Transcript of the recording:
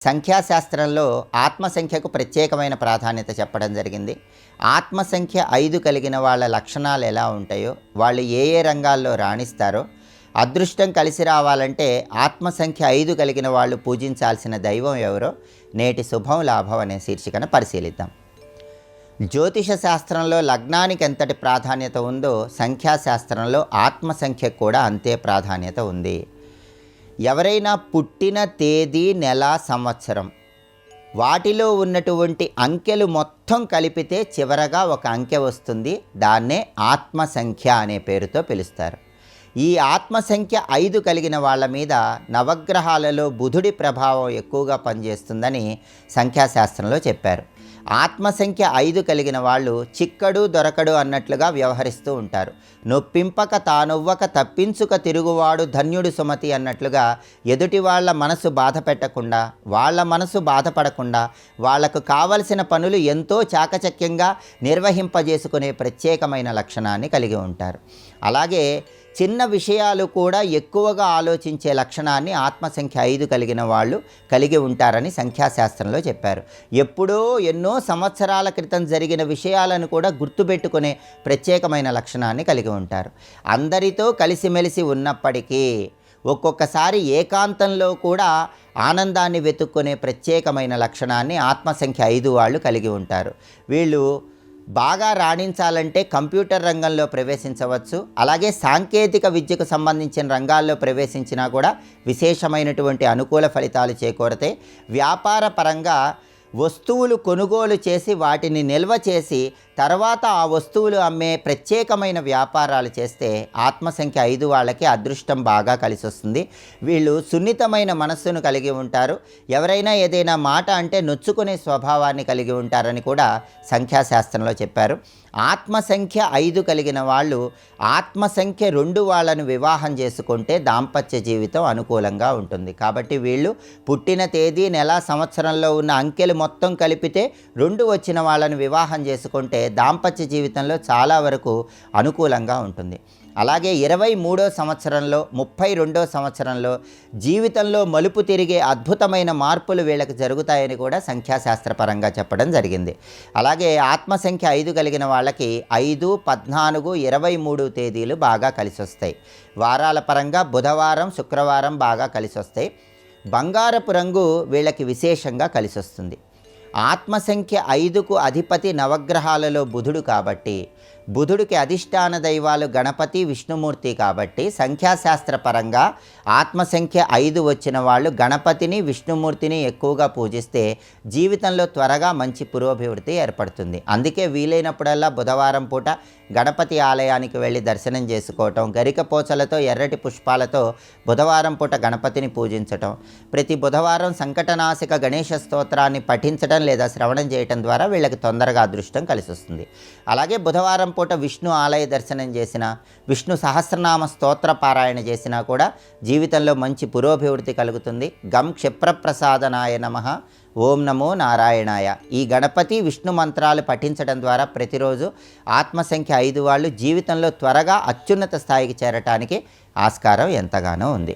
సంఖ్యాశాస్త్రంలో ఆత్మసంఖ్యకు ప్రత్యేకమైన ప్రాధాన్యత చెప్పడం జరిగింది. ఆత్మసంఖ్య 5 కలిగిన వాళ్ళ లక్షణాలు ఎలా ఉంటాయో, వాళ్ళు ఏ ఏ రంగాల్లో రాణిస్తారో, అదృష్టం కలిసి రావాలంటే ఆత్మసంఖ్య 5 కలిగిన వాళ్ళు పూజించాల్సిన దైవం ఎవరో నేటి శుభం లాభం అనే శీర్షికన పరిశీలిద్దాం. జ్యోతిష శాస్త్రంలో లగ్నానికి ఎంతటి ప్రాధాన్యత ఉందో సంఖ్యాశాస్త్రంలో ఆత్మసంఖ్యకు కూడా అంతే ప్రాధాన్యత ఉంది. ఎవరైనా పుట్టిన తేదీ, నెల, సంవత్సరం వాటిలో ఉన్నటువంటి అంకెలు మొత్తం కలిపితే చివరగా ఒక అంకె వస్తుంది. దాన్నే ఆత్మసంఖ్య అనే పేరుతో పిలుస్తారు. ఈ ఆత్మసంఖ్య 5 కలిగిన వాళ్ళ మీద నవగ్రహాలలో బుధుడి ప్రభావం ఎక్కువగా పనిచేస్తుందని సంఖ్యాశాస్త్రంలో చెప్పారు. ఆత్మసంఖ్య 5 కలిగిన వాళ్ళు చిక్కడు దొరకడు అన్నట్లుగా వ్యవహరిస్తూ ఉంటారు. నొప్పింపక తానొవ్వక తప్పించుక తిరుగువాడు ధన్యుడు సుమతి అన్నట్లుగా ఎదుటి వాళ్ళ మనసు బాధ పెట్టకుండా, వాళ్ళ మనసు బాధపడకుండా వాళ్లకు కావలసిన పనులు ఎంతో చాకచక్యంగా నిర్వహింపజేసుకునే ప్రత్యేకమైన లక్షణాన్ని కలిగి ఉంటారు. అలాగే చిన్న విషయాలు కూడా ఎక్కువగా ఆలోచించే లక్షణాన్ని ఆత్మసంఖ్య 5 కలిగిన వాళ్ళు కలిగి ఉంటారని సంఖ్యాశాస్త్రంలో చెప్పారు. ఎప్పుడో ఎన్నో సంవత్సరాల క్రితం జరిగిన విషయాలను కూడా గుర్తుపెట్టుకునే ప్రత్యేకమైన లక్షణాన్ని కలిగి ఉంటారు. అందరితో కలిసిమెలిసి ఉన్నప్పటికీ ఒక్కొక్కసారి ఏకాంతంలో కూడా ఆనందాన్ని వెతుక్కునే ప్రత్యేకమైన లక్షణాన్ని ఆత్మసంఖ్య 5 వాళ్ళు కలిగి ఉంటారు. వీళ్ళు బాగా రాణించాలంటే కంప్యూటర్ రంగంలో ప్రవేశించవచ్చు. అలాగే సాంకేతిక విద్యకు సంబంధించిన రంగాల్లో ప్రవేశించినా కూడా విశేషమైనటువంటి అనుకూల ఫలితాలు చేకూరతాయి. వ్యాపార పరంగా వస్తువులు కొనుగోలు చేసి వాటిని నిల్వ చేసి తర్వాత ఆ వస్తువులు అమ్మే ప్రత్యేకమైన వ్యాపారాలు చేస్తే ఆత్మసంఖ్య 5 వాళ్ళకి అదృష్టం బాగా కలిసి వస్తుంది. వీళ్ళు సున్నితమైన మనస్సును కలిగి ఉంటారు. ఎవరైనా ఏదైనా మాట అంటే నొచ్చుకునే స్వభావాన్ని కలిగి ఉంటారని కూడా సంఖ్యాశాస్త్రంలో చెప్పారు. ఆత్మసంఖ్య 5 కలిగిన వాళ్ళు ఆత్మసంఖ్య 2 వాళ్ళను వివాహం చేసుకుంటే దాంపత్య జీవితం అనుకూలంగా ఉంటుంది. కాబట్టి వీళ్ళు పుట్టిన తేదీ, నెల, సంవత్సరంలో ఉన్న అంకెలు మొత్తం కలిపితే 2 వచ్చిన వాళ్ళను వివాహం చేసుకుంటే దాంపత్య జీవితంలో చాలా వరకు అనుకూలంగా ఉంటుంది. అలాగే 23వ సంవత్సరంలో, 32వ సంవత్సరంలో జీవితంలో మలుపు తిరిగే అద్భుతమైన మార్పులు వీళ్ళకి జరుగుతాయని కూడా సంఖ్యాశాస్త్రపరంగా చెప్పడం జరిగింది. అలాగే ఆత్మసంఖ్య 5 కలిగిన వాళ్ళకి 5, 14, 23 తేదీలు బాగా కలిసి వస్తాయి. వారాల పరంగా బుధవారం, శుక్రవారం బాగా కలిసి వస్తాయి. బంగారపు రంగు వీళ్ళకి విశేషంగా కలిసి వస్తుంది. ఆత్మసంఖ్య 5కు అధిపతి నవగ్రహాలలో బుధుడు కాబట్టి, బుధుడికి అధిష్టాన దైవాలు గణపతి, విష్ణుమూర్తి కాబట్టి సంఖ్యాశాస్త్ర పరంగా ఆత్మసంఖ్య 5 వచ్చిన వాళ్ళు గణపతిని, విష్ణుమూర్తిని ఎక్కువగా పూజిస్తే జీవితంలో త్వరగా మంచి పురోభివృద్ధి ఏర్పడుతుంది. అందుకే వీలైనప్పుడల్లా బుధవారం పూట గణపతి ఆలయానికి వెళ్ళి దర్శనం చేసుకోవటం, గరికపోచలతో, ఎర్రటి పుష్పాలతో బుధవారం పూట గణపతిని పూజించటం, ప్రతి బుధవారం సంకటనాశక గణేష స్తోత్రాన్ని పఠించడం లేదా శ్రవణం చేయటం ద్వారా వీళ్ళకి తొందరగా అదృష్టం కలిసి వస్తుంది. అలాగే బుధవారం పూట విష్ణు ఆలయ దర్శనం చేసినా, విష్ణు సహస్రనామ స్తోత్ర పారాయణ చేసినా కూడా జీవితంలో మంచి పురోభివృద్ధి కలుగుతుంది. గం క్షిప్రప్రసాదనాయ నమః, ఓం నమో నారాయణాయ. ఈ గణపతి, విష్ణు మంత్రాలు పఠించడం ద్వారా ప్రతిరోజు ఆత్మసంఖ్య 5 వాళ్ళు జీవితంలో త్వరగా అత్యున్నత స్థాయికి చేరటానికి ఆస్కారం ఎంతగానో ఉంది.